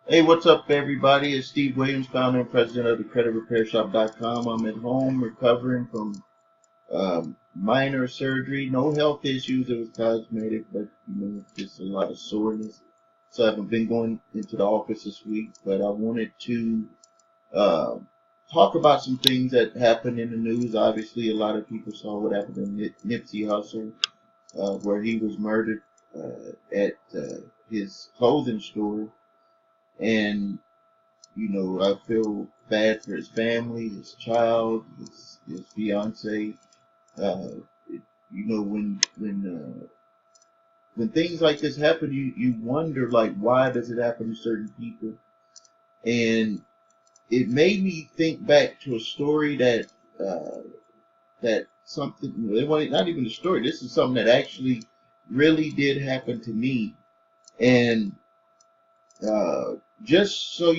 Hey, what's up, everybody? It's Steve Williams, founder and president of the CreditRepairShop.com. I'm at home recovering from minor surgery. No health issues. It was cosmetic, but just a lot of soreness. So I haven't been going into the office this week, but I wanted to uh, talk about some things that happened in the news. Obviously, a lot of people saw what happened to Nipsey Hussle, where he was murdered at his clothing store. And I feel bad for his family, his child, his fiance. Uh, when things like this happen, you wonder, like, why does it happen to certain people? And it made me think back to a story that something, not even a story. This is something that actually really did happen to me. And just so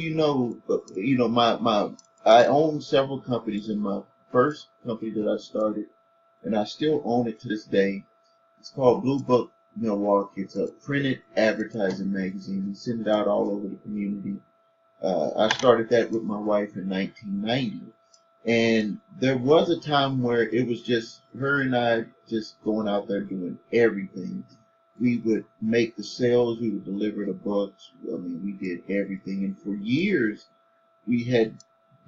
my I own several companies. In my first company that I started, and I still own it to this day. It's called Blue Book Milwaukee. It's a printed advertising magazine. We send it out all over the community. I started that with my wife in 1990, and there was a time where it was just her and I just going out there doing everything. We would make the sales, we would deliver the books. I mean, we did everything. And for years, we had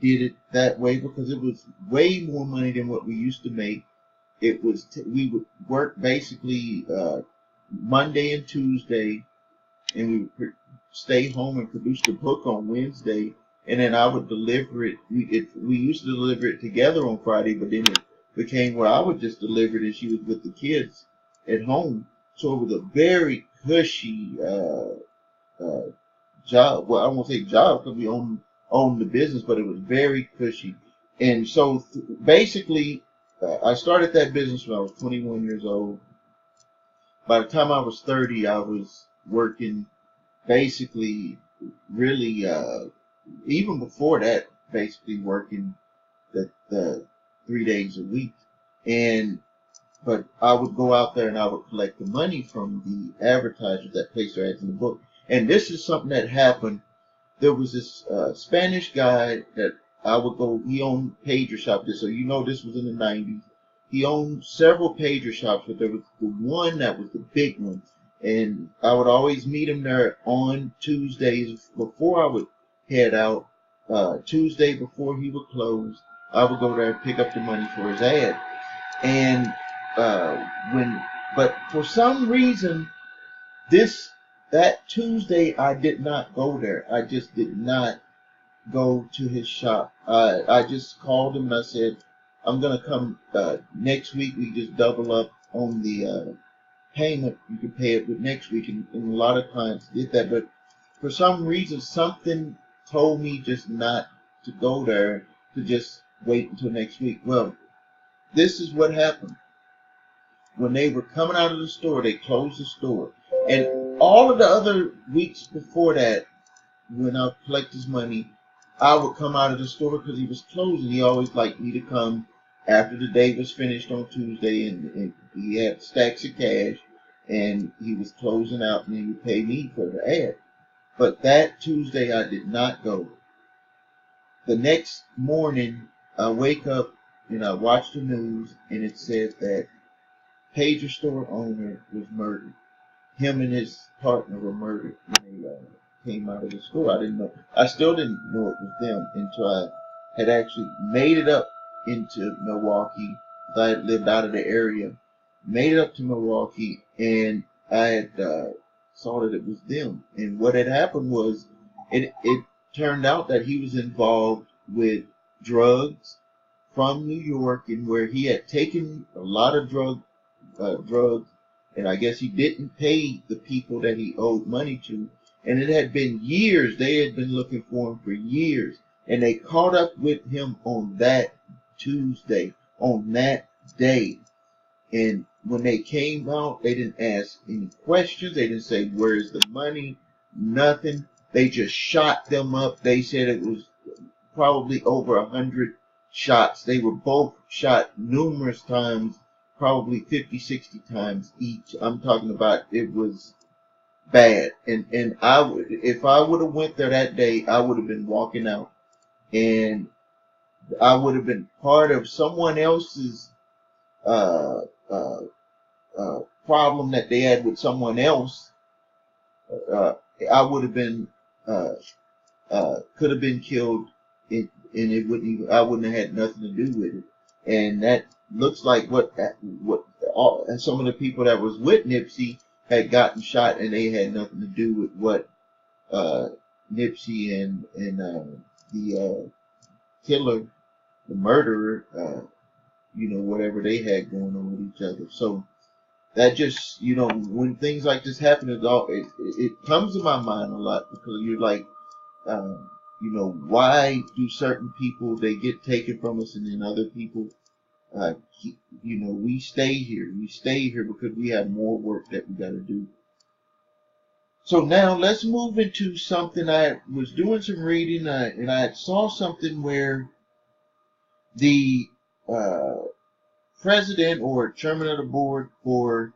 did it that way because it was way more money than what we used to make. It was, we would work basically Monday and Tuesday, and we would stay home and produce the book on Wednesday. And then I would deliver it. We used to deliver it together on Friday, but then it became where I would just deliver it and she was with the kids at home. So it was a very cushy job. Well, I won't say job because we owned the business, but it was very cushy. And so basically, I started that business when I was 21 years old. By the time I was 30, I was working basically really, even before that, basically working the 3 days a week. But I would go out there and I would collect the money from the advertisers that placed their ads in the book. And this is something that happened. There was this Spanish guy that I would go, he owned pager shops. So this was in the 90s. He owned several pager shops, but there was the one that was the big one. And I would always meet him there on Tuesdays before I would head out. Tuesday before he would close, I would go there and pick up the money for his ad. And but for some reason, that Tuesday I did not go there. I just did not go to his shop. I just called him and I said, I'm gonna come next week. We just double up on the payment. You can pay it with next week, and a lot of clients did that. But for some reason, something told me just not to go there, to just wait until next week. Well, this is what happened. When they were coming out of the store, they closed the store. And all of the other weeks before that, when I would collect his money, I would come out of the store because he was closing. He always liked me to come after the day was finished on Tuesday, and he had stacks of cash, and he was closing out, and he would pay me for the ad. But that Tuesday, I did not go. The next morning, I wake up and I watch the news, and it said that pager store owner was murdered. Him and his partner were murdered when they came out of the store. I didn't know. I still didn't know it was them until I had actually made it up into Milwaukee. I had lived out of the area, made it up to Milwaukee, and I had saw that it was them. And what had happened was, it turned out that he was involved with drugs from New York, and where he had taken a lot of drugs, and I guess he didn't pay the people that he owed money to. And it had been years. They had been looking for him for years. And they caught up with him on that Tuesday, on that day. And when they came out, they didn't ask any questions. They didn't say, where's the money? Nothing. They just shot them up. They said it was probably over 100 shots. They were both shot numerous times, probably 50, 60 times each. I'm talking about, it was bad. And I would, if I would have went there that day, I would have been walking out, and I would have been part of someone else's uh, uh, problem that they had with someone else. Uh, I would have been could have been killed, and it wouldn't even, I wouldn't have had nothing to do with it. And that looks like what some of the people that was with Nipsey had gotten shot, and they had nothing to do with what Nipsey and the killer, the murderer, whatever they had going on with each other. So that just, when things like this happen, it comes to my mind a lot, because you're like, why do certain people, they get taken from us, and then other people, we stay here. We stay here because we have more work that we got to do. So now let's move into something. I was doing some reading, and I saw something where the president or chairman of the board for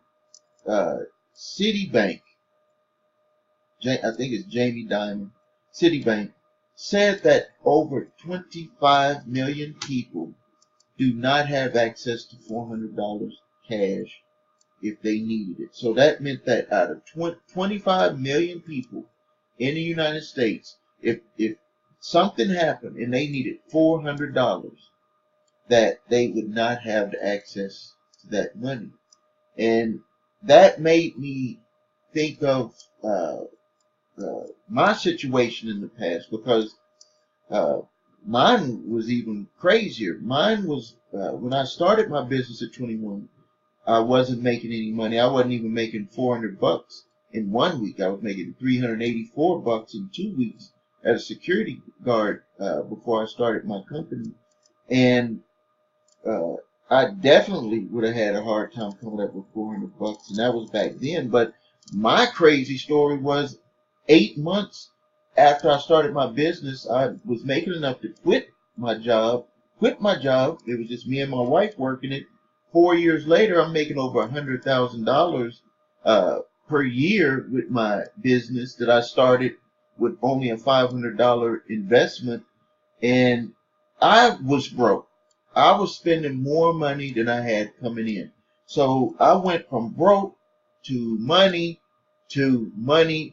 Citibank, I think it's Jamie Dimon, Citibank, said that over 25 million people do not have access to $400 cash if they needed it. So that meant that out of 25 million people in the United States, if something happened and they needed $400, that they would not have the access to that money. And that made me think of my situation in the past, because mine was even crazier. Mine was when I started my business at 21, I wasn't making any money. I wasn't even making $400 in 1 week. I was making $384 in 2 weeks as a security guard before I started my company. And I definitely would have had a hard time coming up with $400, and that was back then. But my crazy story was 8 months after I started my business, I was making enough to quit my job. It was just me and my wife working it. 4 years later, I'm making over $100,000 per year with my business that I started with only a $500 investment, and I was broke. I was spending more money than I had coming in. So I went from broke to money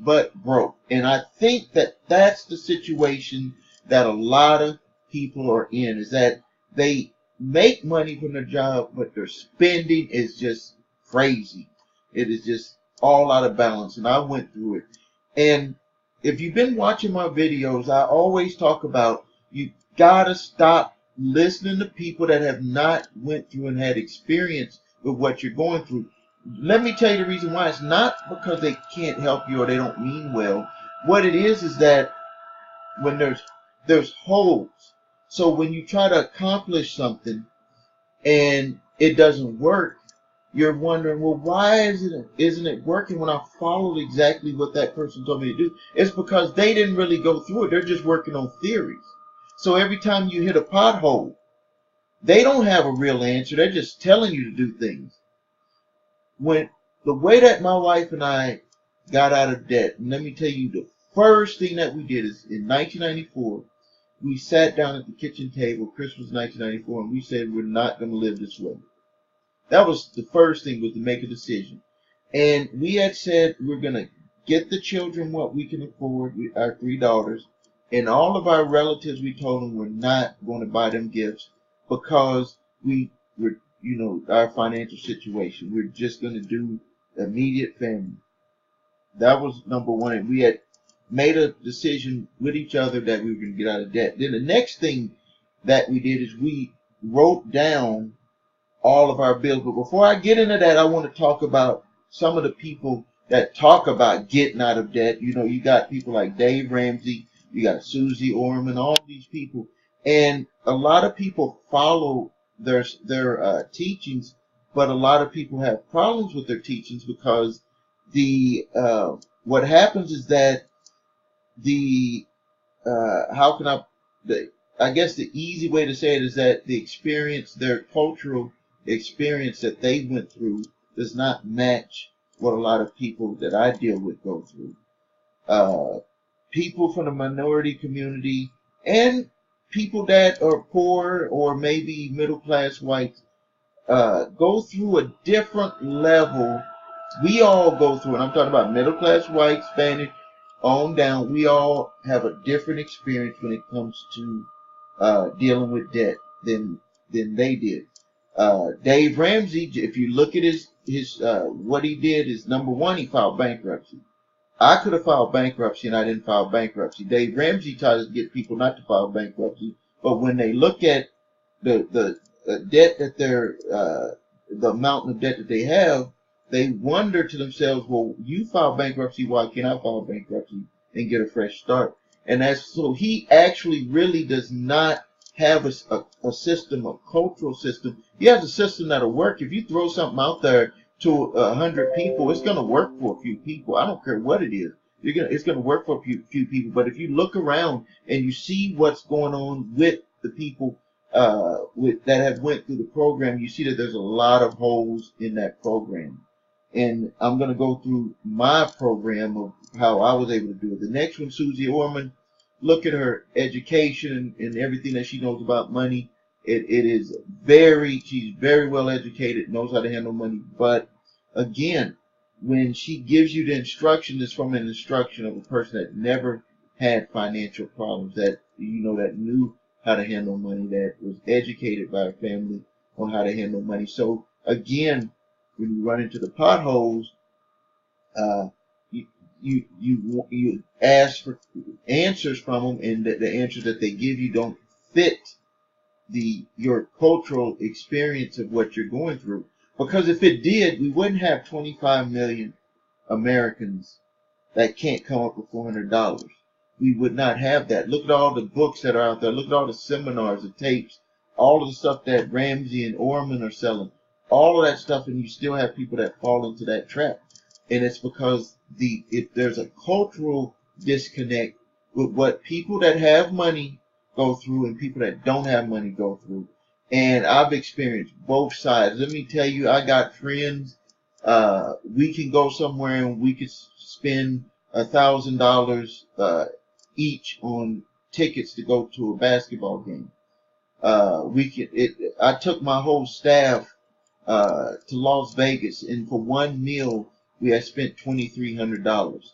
but broke. And I think that that's the situation that a lot of people are in, is that they make money from their job, but their spending is just crazy. It is just all out of balance. And I went through it. And if you've been watching my videos, I always talk about, you gotta stop listening to people that have not went through and had experience with what you're going through. Let me tell you the reason why. It's not because they can't help you or they don't mean well. What it is that when there's holes. So when you try to accomplish something and it doesn't work, you're wondering, well, why isn't it working when I followed exactly what that person told me to do? It's because they didn't really go through it. They're just working on theories. So every time you hit a pothole, they don't have a real answer. They're just telling you to do things. When the way that my wife and I got out of debt, and let me tell you, the first thing that we did is in 1994, we sat down at the kitchen table, Christmas 1994, and we said, we're not going to live this way. That was the first thing, was to make a decision. And we had said we're going to get the children what we can afford, our 3 daughters. And all of our relatives, we told them we're not going to buy them gifts because we were, our financial situation. We're just going to do immediate family. That was number one. And we had made a decision with each other that we were going to get out of debt. Then the next thing that we did is we wrote down all of our bills. But before I get into that, I want to talk about some of the people that talk about getting out of debt. You got people like Dave Ramsey, you got Susie Orman, all these people. And a lot of people follow their teachings, but a lot of people have problems with their teachings because what happens is that I guess the easy way to say it is that their cultural experience that they went through does not match what a lot of people that I deal with go through. People from the minority community and people that are poor or maybe middle class whites go through a different level. We all go through, and I'm talking about middle class white, Spanish, on down. We all have a different experience when it comes to dealing with debt than they did. Dave Ramsey, if you look at his what he did is, number one, he filed bankruptcy. I could have filed bankruptcy and I didn't file bankruptcy. Dave Ramsey tries to get people not to file bankruptcy, but when they look at the debt that they're the amount of debt that they have, they wonder to themselves, well, you file bankruptcy, why can't I file bankruptcy and get a fresh start? And that's so he actually really does not have a system, a cultural system. He has a system that'll work. If you throw something out there to 100 people, it's going to work for a few people. I don't care what it is. It's going to work for a few people. But if you look around and you see what's going on with the people that have went through the program, you see that there's a lot of holes in that program. And I'm going to go through my program of how I was able to do it. The next one, Susie Orman, look at her education and everything that she knows about money. It is she's very well educated, knows how to handle money. But again, when she gives you the instruction, it's from an instruction of a person that never had financial problems, that that knew how to handle money, that was educated by a family on how to handle money. So again, when you run into the potholes, you ask for answers from them, and the answers that they give you don't fit your cultural experience of what you're going through. Because if it did, we wouldn't have 25 million Americans that can't come up with $400. We would not have that. Look at all the books that are out there. Look at all the seminars, the tapes, all of the stuff that Ramsey and Orman are selling. All of that stuff, and you still have people that fall into that trap. And it's because if there's a cultural disconnect with what people that have money go through and people that don't have money go through. And I've experienced both sides. Let me tell you, I got friends. We can go somewhere and we could spend $1,000 each on tickets to go to a basketball game. I took my whole staff to Las Vegas, and for one meal we had spent $2,300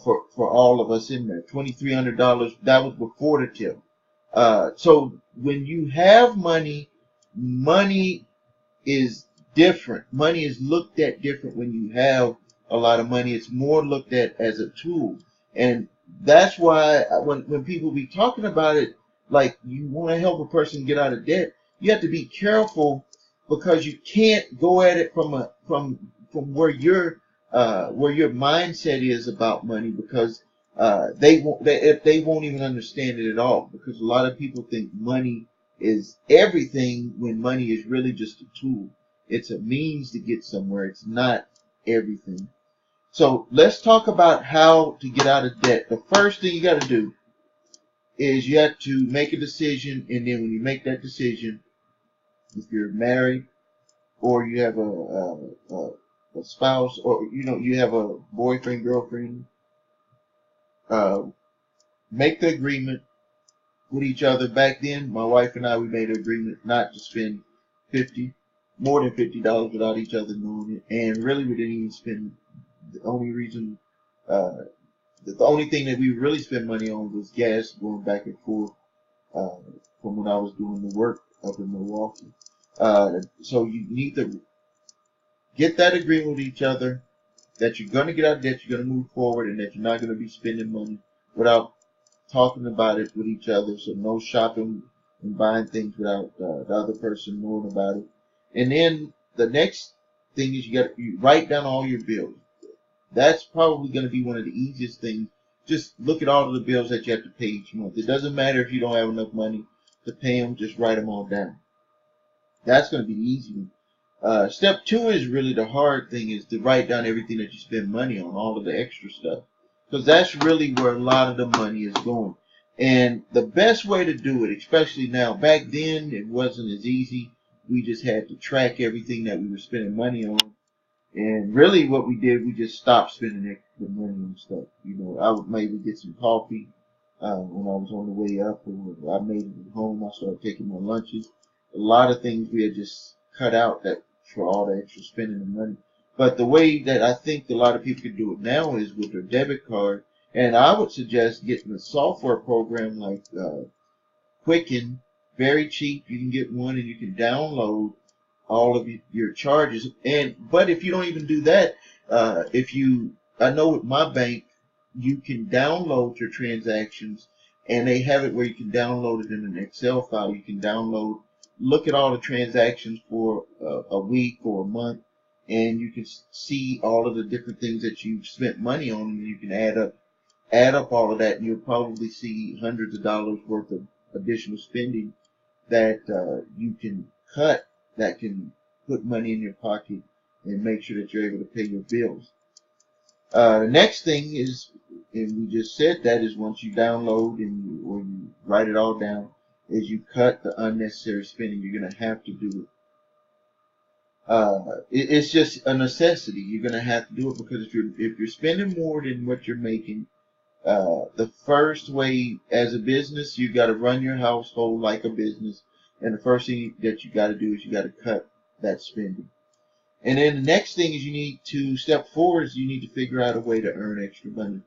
for all of us in there. $2,300. That was before the tip. So when you have money, money is different. Money is looked at different when you have a lot of money. It's more looked at as a tool. And that's why when people be talking about it, like you want to help a person get out of debt, you have to be careful, because you can't go at it from where your mindset is about money, because they won't even understand it at all, because a lot of people think money is everything when money is really just a tool. It's a means to get somewhere. It's not everything. So let's talk about how to get out of debt. The first thing you got to do is you have to make a decision, and then when you make that decision, if you're married or you have a spouse, or you have a boyfriend, girlfriend, make the agreement with each other. Back then, my wife and I, we made an agreement not to spend more than $50 without each other knowing it. And really, we didn't even spend. The only reason, the only thing that we really spent money on was gas going back and forth from when I was doing the work up in Milwaukee. So you need to get that agreement with each other that you're going to get out of debt, you're going to move forward, and that you're not going to be spending money without talking about it with each other. So no shopping and buying things without the other person knowing about it. And then the next thing is you write down all your bills. That's probably going to be one of the easiest things. Just look at all of the bills that you have to pay each month. It doesn't matter if you don't have enough money to pay them, just write them all down. That's going to be the easy one. Step 2 is really the hard thing, is to write down everything that you spend money on, all of the extra stuff. Because that's really where a lot of the money is going. And the best way to do it, especially now, back then it wasn't as easy. We just had to track everything that we were spending money on. And really what we did, we just stopped spending the money on stuff. You know, I would maybe get some coffee when I was on the way up, or I made it at home. I started taking my lunches. A lot of things we had just cut out that for all the extra spending of money. But the way that I think a lot of people can do it now is with their debit card. And I would suggest getting a software program like Quicken, very cheap. You can get one and you can download all of your charges. But if you don't even do that, I know with my bank, you can download your transactions, and they have it where you can download it in an Excel file. You can look at all the transactions for a week or a month, and you can see all of the different things that you've spent money on, and you can add up all of that, and you'll probably see hundreds of dollars worth of additional spending that you can cut, that can put money in your pocket and make sure that you're able to pay your bills. The next thing is, and we just said that, is once you download or you write it all down, is you cut the unnecessary spending. You're going to have to do it. It's just a necessity. You're going to have to do it, because if you're spending more than what you're making, the first way, as a business, you got to run your household like a business, and the first thing that you got to do is you got to cut that spending. And then the next thing is step forward is you need to figure out a way to earn extra money,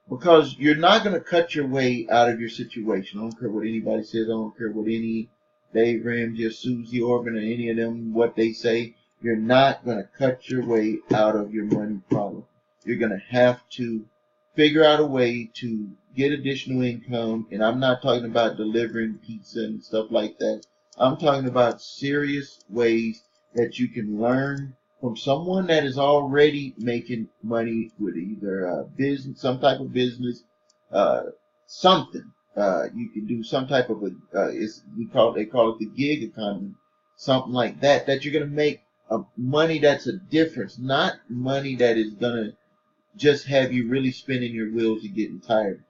because you're not going to cut your way out of your situation. I don't care what anybody says. I don't care what any Dave Ramsey or Susie Orban or any of them, what they say. You're not going to cut your way out of your money problem. You're going to have to figure out a way to get additional income. And I'm not talking about delivering pizza and stuff like that. I'm talking about serious ways that you can learn from someone that is already making money with either a business, some type of business, something. You can do some type of they call it the gig economy, something like that. That you're gonna make money that's a difference, not money that is gonna just have you really spinning your wheels and getting tired.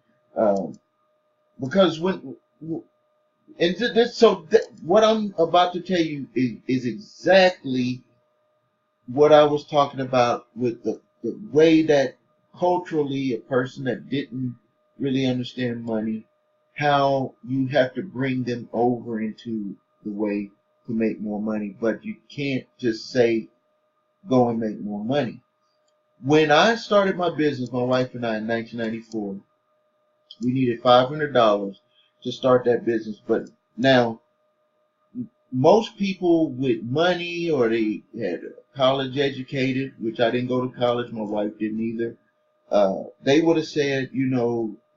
Because what I'm about to tell you is exactly what I was talking about with the way that culturally a person that didn't really understand money, how you have to bring them over into the way to make more money, but you can't just say, go and make more money. When I started my business, my wife and I, in 1994, we needed $500 to start that business. But now, most people with money, or they had college educated, which I didn't go to college, my wife didn't either, they would have said,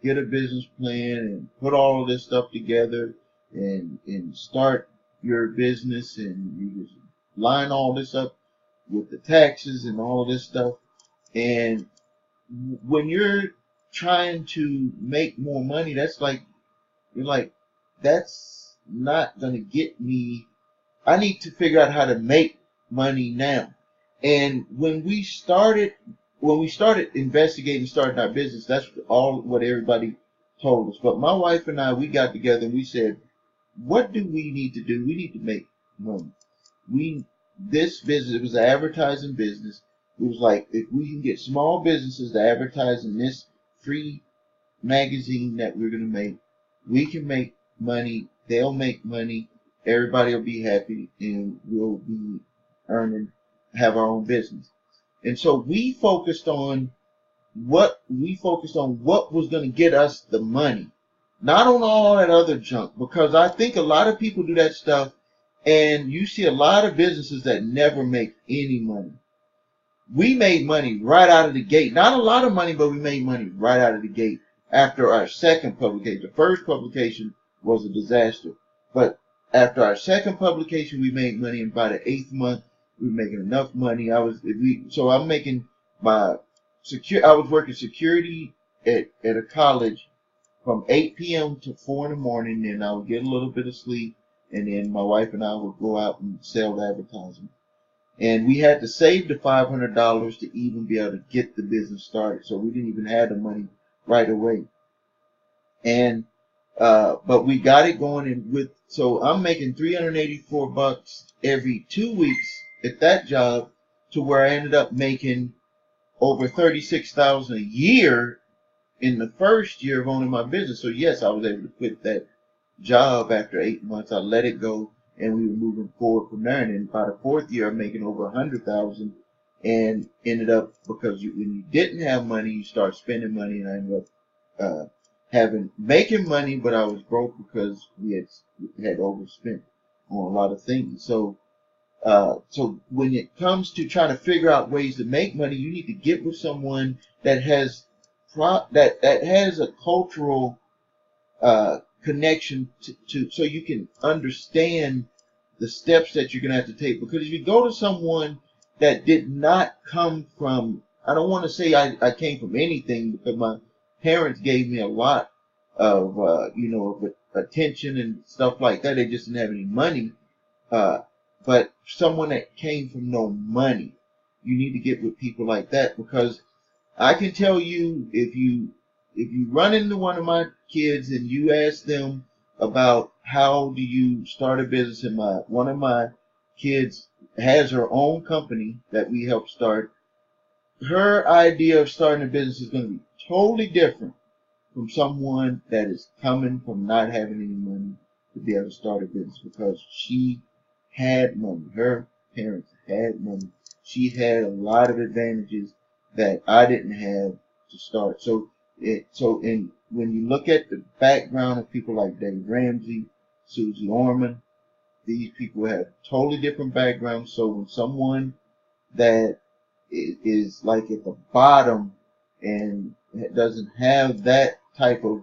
get a business plan and put all of this stuff together and start your business, and you just line all this up with the taxes and all of this stuff. And when you're trying to make more money, you're like, that's not going to get me. I need to figure out how to make money now. And when we started investigating, starting our business, that's all what everybody told us. But my wife and I, we got together and we said, what do we need to do? We need to make money. This business, it was an advertising business. It was like, if we can get small businesses to advertise in this free magazine that we're going to make, we can make money, they'll make money, everybody will be happy, and we'll be have our own business. And so we focused on what was going to get us the money, not on all that other junk, because I think a lot of people do that stuff, and you see a lot of businesses that never make any money. We made money right out of the gate. Not a lot of money, but we made money right out of the gate after our second publication. The first publication was a disaster. But after our second publication, we made money. And by the 8th month, we were making enough money. I was working security at a college from 8 p.m. to 4 in the morning. Then I would get a little bit of sleep. And then my wife and I would go out and sell the advertising. And we had to save the $500 to even be able to get the business started. So we didn't even have the money right away. And, but we got it going, and so I'm making $384 every 2 weeks at that job. to where I ended up making over $36,000 a year in the first year of owning my business. So yes, I was able to quit that job after 8 months. I let it go, and we were moving forward from there. And then by the fourth year, I'm making over 100,000, and ended up, because when you didn't have money, you start spending money, and I ended up making money, but I was broke because we had overspent on a lot of things. So when it comes to trying to figure out ways to make money, you need to get with someone that has that has a cultural connection to, so you can understand the steps that you're going to have to take. Because if you go to someone that did not come from, I don't want to say I came from anything, because my parents gave me a lot of attention and stuff like that. They just didn't have any money. But someone that came from no money, you need to get with people like that, because I can tell you, if you run into one of my kids and you ask them about how do you start a business, and one of my kids has her own company that we helped start, her idea of starting a business is going to be totally different from someone that is coming from not having any money to be able to start a business, because she had money. Her parents had money. She had a lot of advantages that I didn't have to start. So when you look at the background of people like Dave Ramsey, Susie Orman, these people have totally different backgrounds. So when someone that is like at the bottom and doesn't have that type of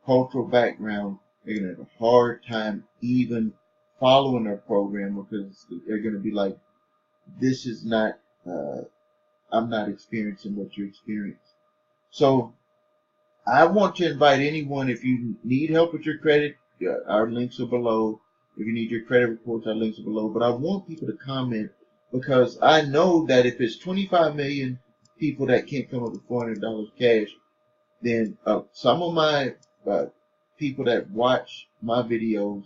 cultural background, they're going to have a hard time even following their program, because they're going to be like, this is not, I'm not experiencing what you experience. So I want to invite anyone, if you need help with your credit, our links are below. If you need your credit reports, our links are below. But I want people to comment, because I know that if it's 25 million people that can't come up with $400 cash, then some of my people that watch my videos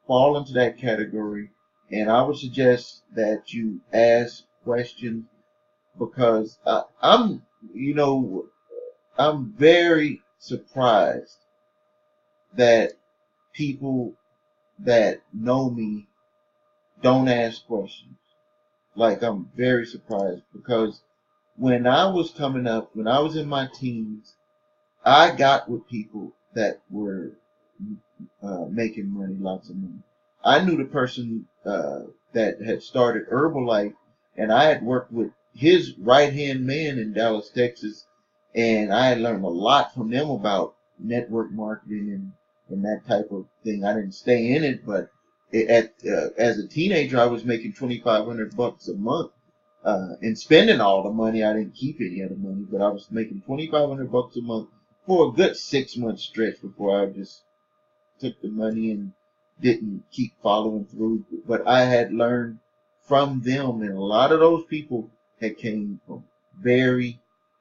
fall into that category. And I would suggest that you ask questions, because I'm very surprised that people that know me don't ask questions. Like, I'm very surprised, because when I was coming up, when I was in my teens, I got with people that were making money, lots of money. I knew the person that had started Herbalife, and I had worked with his right-hand man in Dallas, Texas, and I had learned a lot from them about network marketing and that type of thing. I didn't stay in it, but as a teenager, I was making $2,500 a month and spending all the money. I didn't keep any of the money, but I was making $2,500 a month for a good 6-month stretch before I just took the money and didn't keep following through. But I had learned from them, and a lot of those people had came from very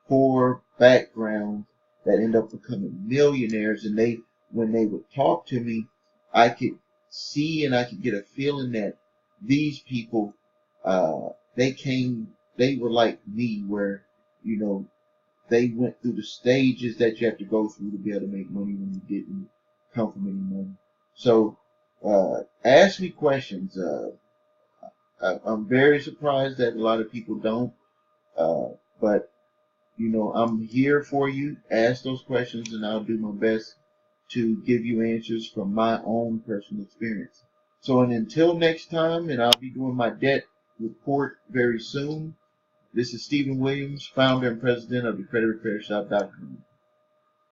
poor backgrounds that end up becoming millionaires. And when they would talk to me, I could see and I could get a feeling that these people, they were like me, where, they went through the stages that you have to go through to be able to make money when you didn't come from any money. So, ask me questions. I'm very surprised that a lot of people don't, but I'm here for you. Ask those questions, and I'll do my best to give you answers from my own personal experience. So, and until next time, and I'll be doing my debt report very soon. This is Stephen Williams, founder and president of the CreditRepairShop.com.